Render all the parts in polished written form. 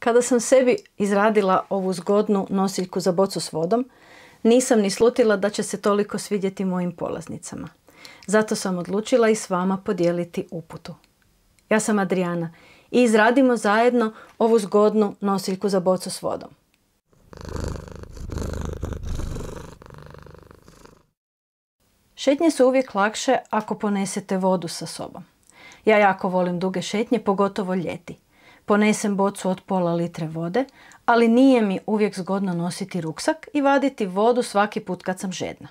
Kada sam sebi izradila ovu zgodnu nosiljku za bocu s vodom, nisam ni slutila da će se toliko svidjeti mojim polaznicama. Zato sam odlučila i s vama podijeliti uputu. Ja sam Adriana i izradimo zajedno ovu zgodnu nosiljku za bocu s vodom. Šetnje su uvijek lakše ako ponesete vodu sa sobom. Ja jako volim duge šetnje, pogotovo ljeti. Ponesem bocu od pola litre vode, ali nije mi uvijek zgodno nositi ruksak i vaditi vodu svaki put kad sam žedna.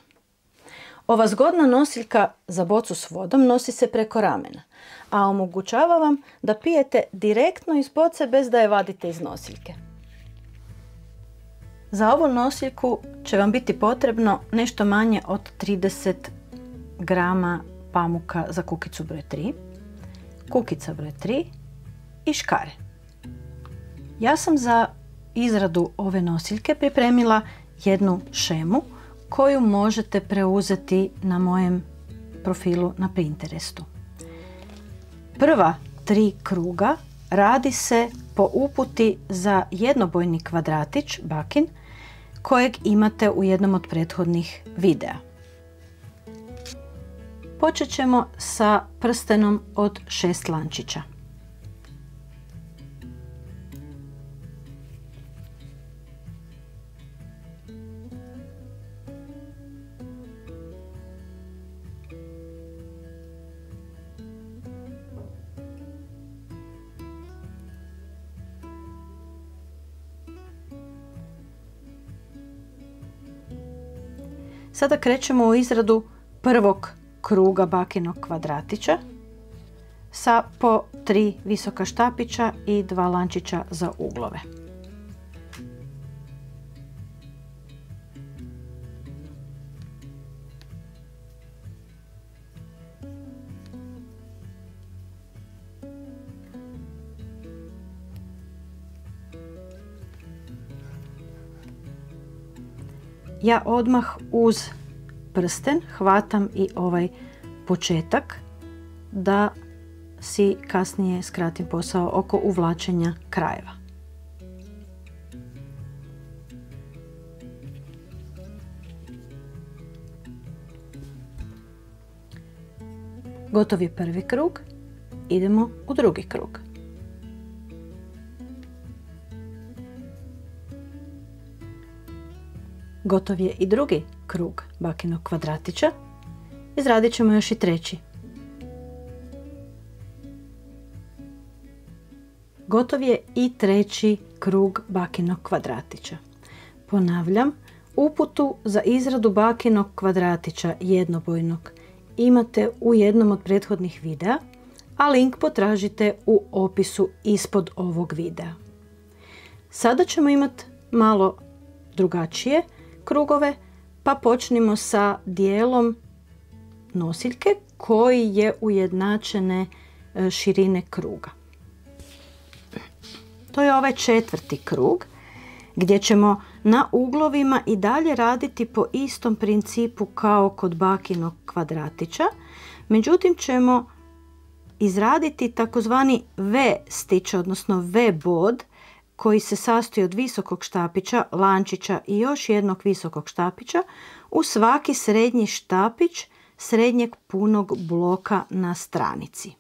Ova zgodna nosiljka za bocu s vodom nosi se preko ramena, a omogućava vam da pijete direktno iz boce bez da je vadite iz nosiljke. Za ovu nosiljku će vam biti potrebno nešto manje od 30 grama pamuka za kukicu broj 3, kukica broj 3 i škare. Ja sam za izradu ove nosiljke pripremila jednu šemu koju možete preuzeti na mojem profilu na Pinterestu. Prva 3 kruga radi se po uputi za jednobojni kvadratić, bakin, kojeg imate u jednom od prethodnih videa. Počet ćemo sa prstenom od 6 lančića. Sada krećemo u izradu prvog kruga bakinog kvadratića sa po 3 visoka štapića i 2 lančića za uglove. Ja odmah uz prsten hvatam i ovaj početak da si kasnije skratim posao oko uvlačenja krajeva. Gotov je prvi krug, idemo u drugi krug. Gotov je i drugi krug bakinog kvadratića. Izradit ćemo još i treći. Gotov je i treći krug bakinog kvadratića. Ponavljam, uputu za izradu bakinog kvadratića jednobojnog imate u jednom od prethodnih videa, a link potražite u opisu ispod ovog videa. Sada ćemo imati malo drugačije krugove, pa počnimo sa dijelom nosiljke koji je ujednačene širine kruga. To je ovaj četvrti krug gdje ćemo na uglovima i dalje raditi po istom principu kao kod bakinog kvadratića, međutim ćemo izraditi takozvani V stič, odnosno V bod, koji se sastoji od visokog štapića, lančića i još jednog visokog štapića u svaki srednji štapić srednjeg punog bloka na stranici.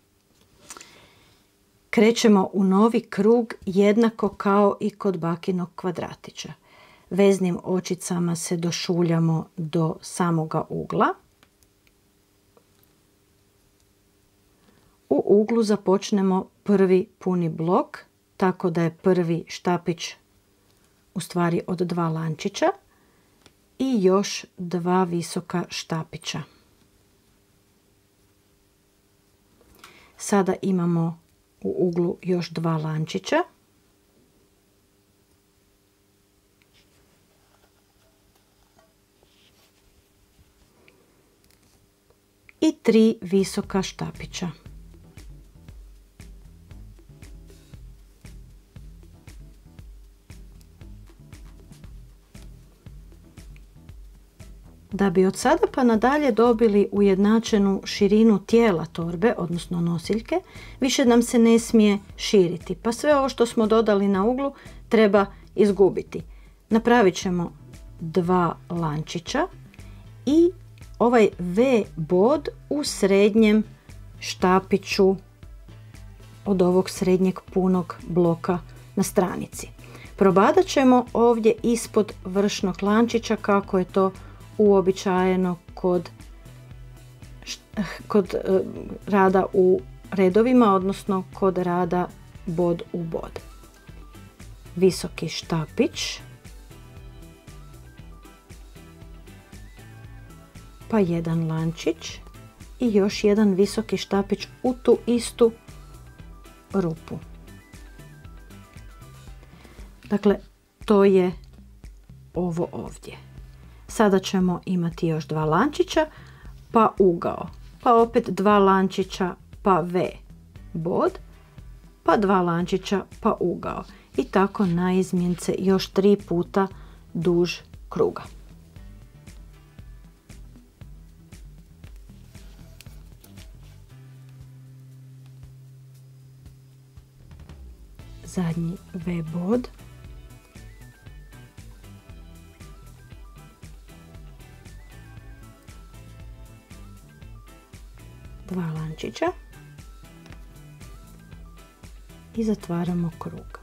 Krećemo u novi krug jednako kao i kod bakinog kvadratića. Veznim očicama se došuljamo do samoga ugla. U uglu započnemo prvi puni blok, tako da je prvi štapić u stvari od 2 lančića i još 2 visoka štapića. Sada imamo u uglu još 2 lančića. I 3 visoka štapića. Da bi od sada pa nadalje dobili ujednačenu širinu tijela torbe, odnosno nosiljke, više nam se ne smije širiti. Pa sve ovo što smo dodali na uglu treba izgubiti. Napravit ćemo 2 lančića i ovaj V bod u srednjem štapiću od ovog srednjeg punog bloka na stranici. Probadat ćemo ovdje ispod vršnog lančića kako je to uobičajeno kod rada u redovima, odnosno kod rada bod u bod. Visoki štapić, pa jedan lančić i još jedan visoki štapić u tu istu rupu. Dakle, to je ovo ovdje. Sada ćemo imati još 2 lančića, pa ugao, pa opet 2 lančića, pa V bod, pa 2 lančića, pa ugao. I tako naizmjence još 3 puta duž kruga. Zadnji V bod. Dva lančića i zatvaramo krug.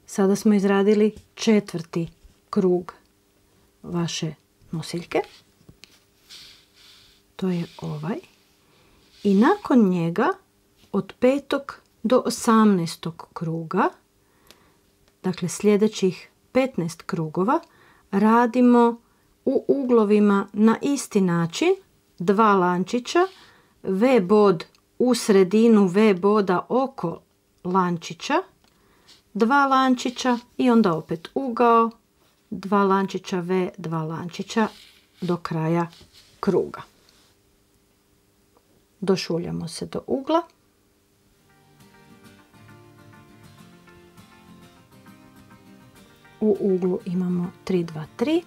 Sada smo izradili 4. krug vaše nosiljke. To je ovaj. I nakon njega od 5. do 18. kruga, dakle sljedećih 15 krugova, radimo u uglovima na isti način, 2 lančića, V bod u sredinu V boda oko lančića, 2 lančića i onda opet ugao, 2 lančića V, 2 lančića do kraja kruga. Došuljamo se do ugla. U uglu imamo 3, 2, 3.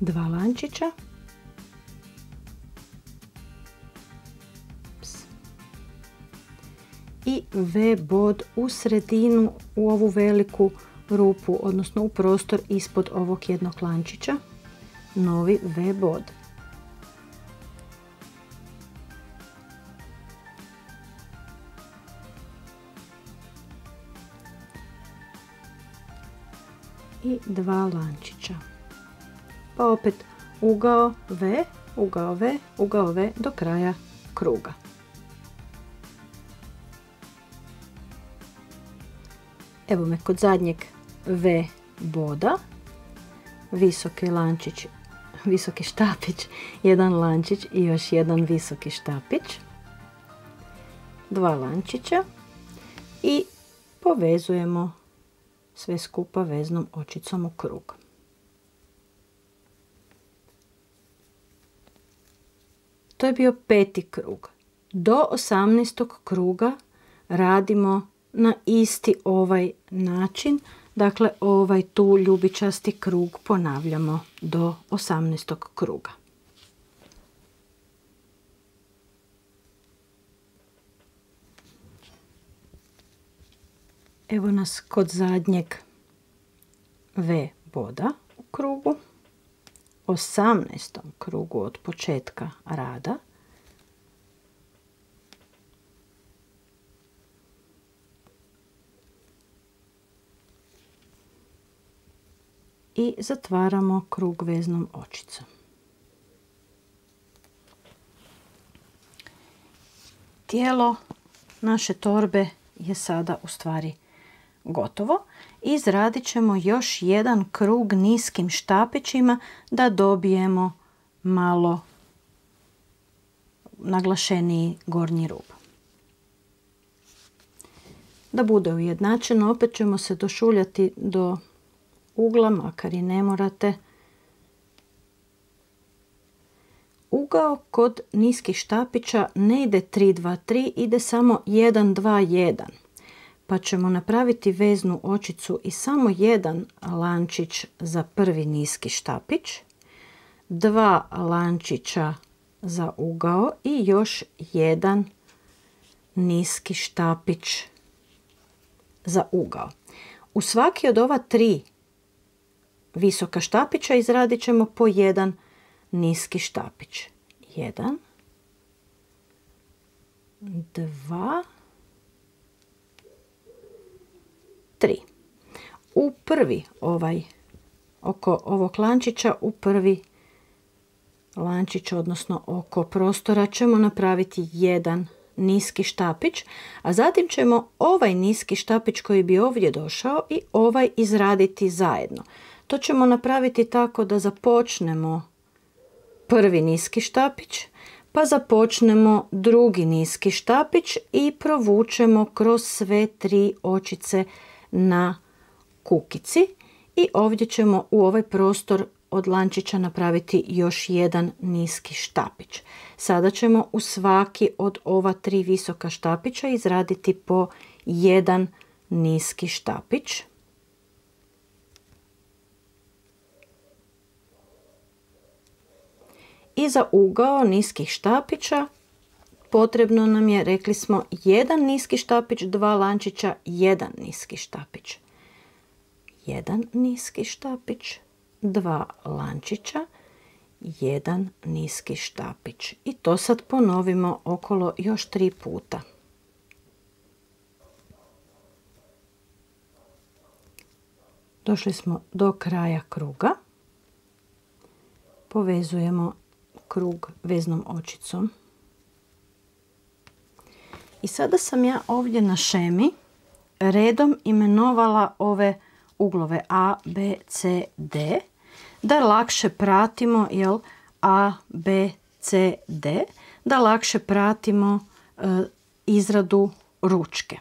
Dva lančića i V bod u sredinu u ovu veliku rupu, odnosno u prostor ispod ovog jednog lančića, novi V bod. I 2 lančića. Pa opet ugao V, ugao V, ugao V do kraja kruga. Evo me kod zadnjeg V boda, visoki lančić, visoki štapić, jedan lančić i još jedan visoki štapić, 2 lančića i povezujemo sve skupa veznom očicom u krug. To je bio 5. krug. Do 18. kruga radimo na isti ovaj način. Dakle, ovaj tu ljubičasti krug ponavljamo do 18. kruga. Evo nas kod zadnjeg V boda u krugu. 18. krugu od početka rada. I zatvaramo krug veznom očicom. Tijelo naše torbe je sada u stvari gotovo. Izradit ćemo još jedan krug niskim štapićima da dobijemo malo naglašeniji gornji rub. Da bude ujednačeno, opet ćemo se došuljati do ugla, makar i ne morate. Ugao kod niskih štapića ne ide 3, 2, 3, ide samo 1, 2, 1. Pa ćemo napraviti veznu očicu i samo jedan lančić za prvi niski štapić, 2 lančića za ugao i još jedan niski štapić za ugao. U svaki od ova 3 visoka štapića izradit ćemo po jedan niski štapić. 1, 2, 3. U prvi oko ovog lančića, u prvi lančić, odnosno oko prostora, ćemo napraviti jedan niski štapić, a zatim ćemo ovaj niski štapić koji bi ovdje došao i ovaj izraditi zajedno. To ćemo napraviti tako da započnemo prvi niski štapić, pa započnemo drugi niski štapić i provučemo kroz sve 3 očice na kukici i ovdje ćemo u ovaj prostor od lančića napraviti još jedan niski štapić. Sada ćemo u svaki od ova 3 visoka štapića izraditi po jedan niski štapić. I za ugao niskih štapića potrebno nam je, rekli smo, jedan niski štapić, 2 lančića, jedan niski štapić. Jedan niski štapić, 2 lančića, jedan niski štapić. I to sad ponovimo okolo još 3 puta. Došli smo do kraja kruga. Povezujemo krug veznom očicom. I sada sam ja ovdje na šemi redom imenovala ove uglove A, B, C, D, da lakše pratimo, A, B, C, D, da lakše pratimo izradu ručke.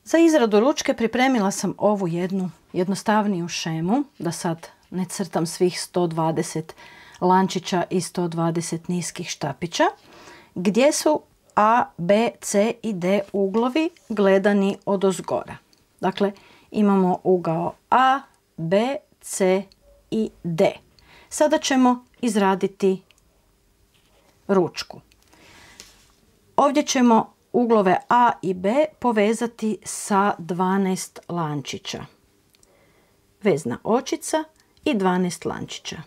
Za izradu ručke pripremila sam ovu jednu jednostavniju šemu, da sad ne crtam svih 120 lančića i 120 niskih štapića, gdje su A, B, C i D uglovi gledani odozgora. Dakle, imamo ugao A, B, C i D. Sada ćemo izraditi ručku. Ovdje ćemo uglove A i B povezati sa 12 lančića. Vezna očica i 12 lančića.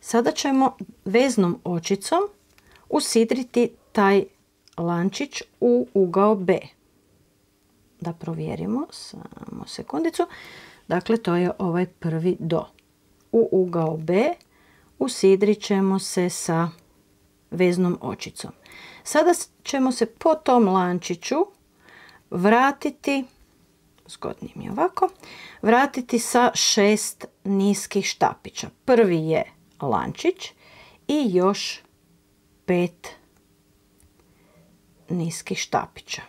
Sada ćemo veznom očicom usidriti taj lančić u ugao B. Da provjerimo, samo sekundicu. Dakle, to je ovaj prvi do. U ugao B usidrit ćemo se sa veznom očicom. Sada ćemo se po tom lančiću vratiti, zgodnije mi je ovako, vratiti sa 6 niskih štapića. Prvi je lančić i još 5 niskih štapića.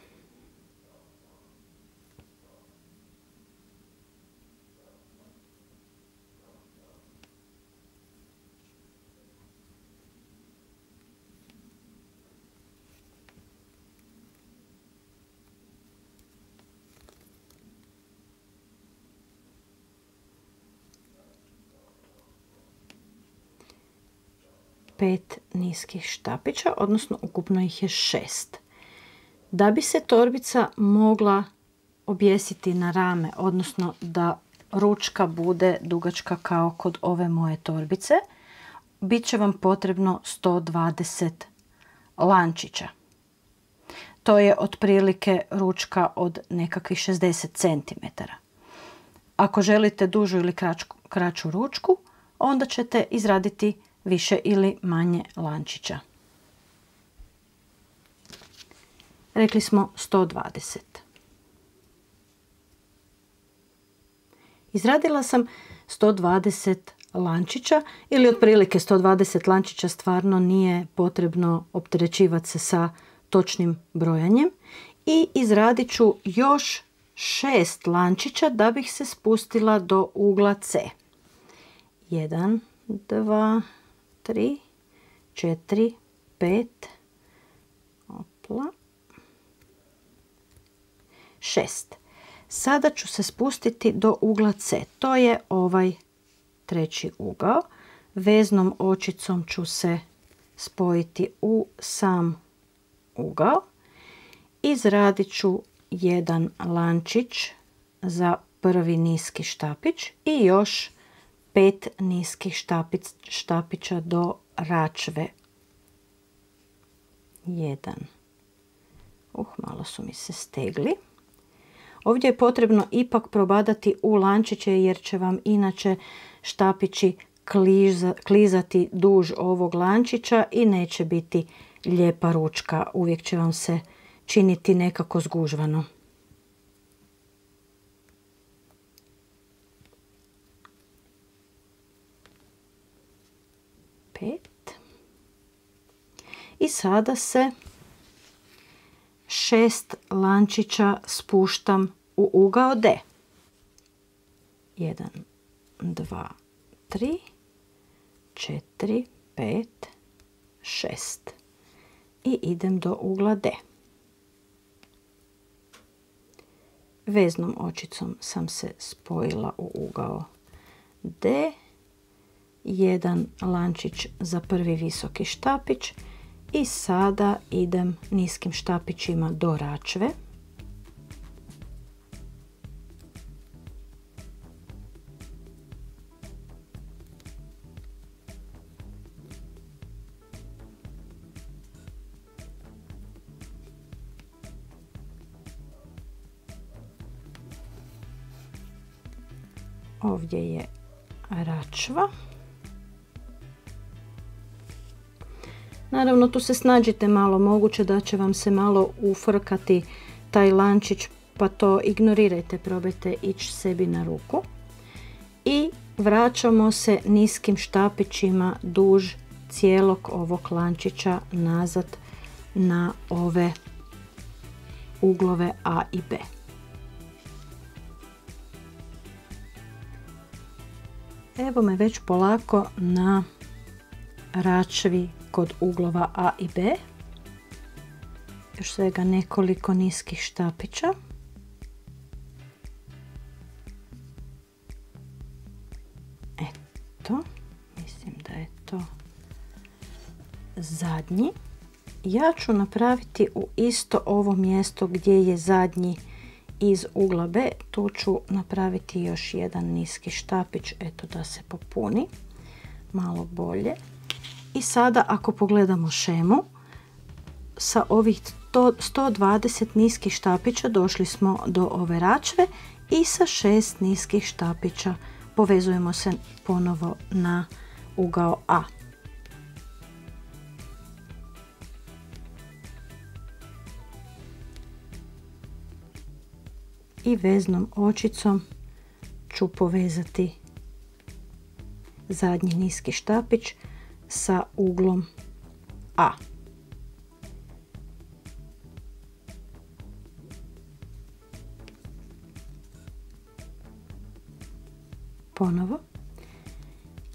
Pet niskih štapića, odnosno ukupno ih je 6. Da bi se torbica mogla objesiti na rame, odnosno da ručka bude dugačka kao kod ove moje torbice, bit će vam potrebno 120 lančića. To je otprilike ručka od nekakvih 60 cm. Ako želite dužu ili kraću ručku, onda ćete izraditi više ili manje lančića. Rekli smo 120. Izradila sam 120 lančića ili otprilike 120 lančića, stvarno nije potrebno opterećivati se sa točnim brojanjem. I izradit ću još 6 lančića da bih se spustila do ugla C. 1, 2, 3, 4, 5, opla, 6. Sada ću se spustiti do ugla C. To je ovaj treći ugao. Veznom očicom ću se spojiti u sam ugao. Izradit ću jedan lančić za prvi niski štapić i još 5 niskih štapića do račve. 1. Malo su mi se stegli. Ovdje je potrebno ipak probadati u lančiće jer će vam inače štapići klizati duž ovog lančića i neće biti lijepa ručka. Uvijek će vam se činiti nekako zgužvano. I sada se 6 lančića spuštam u ugao D. 1, 2, 3, 4, 5, 6. I idem do ugla D. Veznom očicom sam se spojila u ugao D. Jedan lančić za prvi visoki štapić i sada idem niskim štapićima do račve. Ovdje je račva. Naravno, tu se snađite malo, moguće da će vam se malo ufrkati taj lančić, pa to ignorirajte, probajte ići sebi na ruku. I vraćamo se niskim štapićima duž cijelog ovog lančića nazad na ove uglove A i B. Evo me već polako na račvi kod uglova A i B. Još svega nekoliko niskih štapića. Eto, mislim da je to zadnji. Ja ću napraviti u isto ovo mjesto gdje je zadnji iz ugla B. Tu ću napraviti još jedan niski štapić, eto da se popuni malo bolje. I sada ako pogledamo šemu, sa ovih 120 niskih štapića došli smo do ove račve i sa 6 niskih štapića povezujemo se ponovo na ugao A. I veznom očicom ću povezati zadnji niski štapić sa uglom A. Ponovo.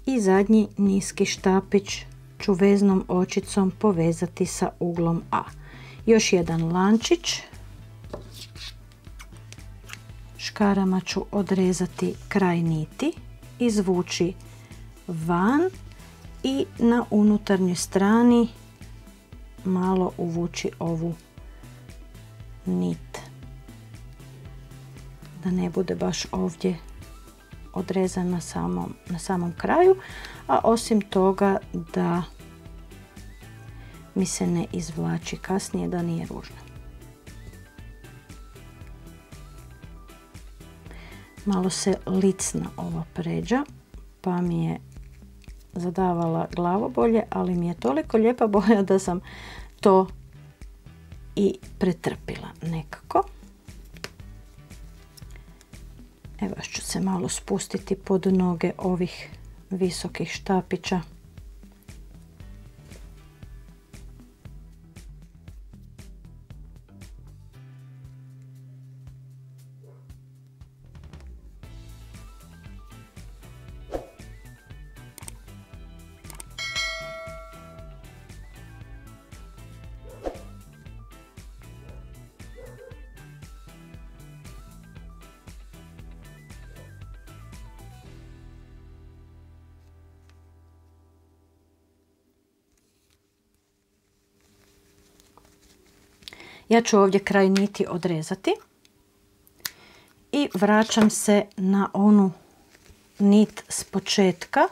I zadnji niski štapić ću veznom očicom povezati sa uglom A. Još jedan lančić. Škarama ću odrezati kraj niti, izvući van i na unutarnjoj strani malo uvući ovu nit. Da ne bude baš ovdje odrezan na samom kraju, a osim toga da mi se ne izvlači kasnije, da nije ružno. Malo se licna ova pređa, pa mi je zadavala glavobolje, ali mi je toliko lijepa boja da sam to i pretrpila nekako. Evo, još ću se malo spustiti pod noge ovih visokih štapića. Ja ću ovdje kraj niti odrezati i vraćam se na onu nit s početka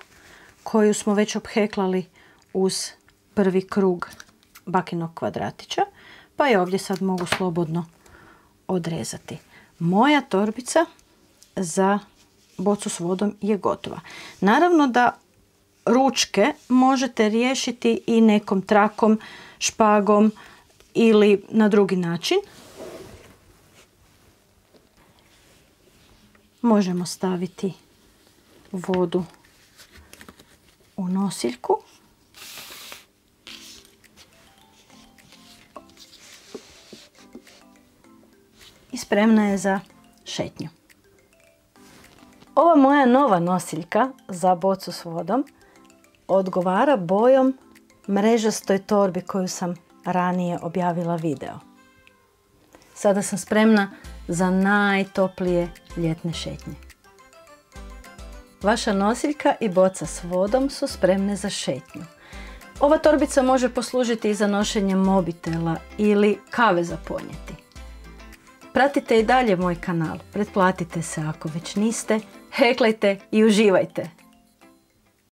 koju smo već obheklali uz prvi krug bakinog kvadratića, pa je ovdje sad mogu slobodno odrezati. Moja torbica za bocu s vodom je gotova. Naravno da ručke možete riješiti i nekom trakom, špagom ili na drugi način. Možemo staviti vodu u nosiljku. I spremna je za šetnju. Ova moja nova nosiljka za bocu s vodom odgovara bojom mrežastoj torbi koju sam ranije objavila video. Sada sam spremna za najtoplije ljetne šetnje. Vaša nosiljka i boca s vodom su spremne za šetnju. Ova torbica može poslužiti i za nošenje mobitela ili kave za ponijeti. Pratite i dalje moj kanal, pretplatite se ako već niste, heklajte i uživajte!